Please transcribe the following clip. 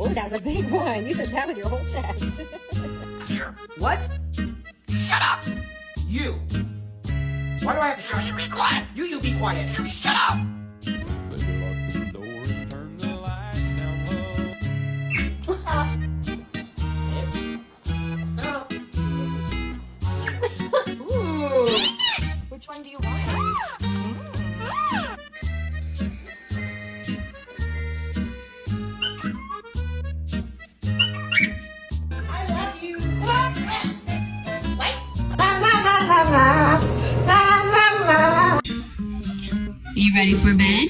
Oh, that was a big one. You said that with your whole chest. Here. What? Shut up. You. Why do I have to shout? You be quiet. You be quiet. You shut up. Better lock the door and turn the lights down low. Ooh. Which one do you want? I love you. What? Are you ready for bed?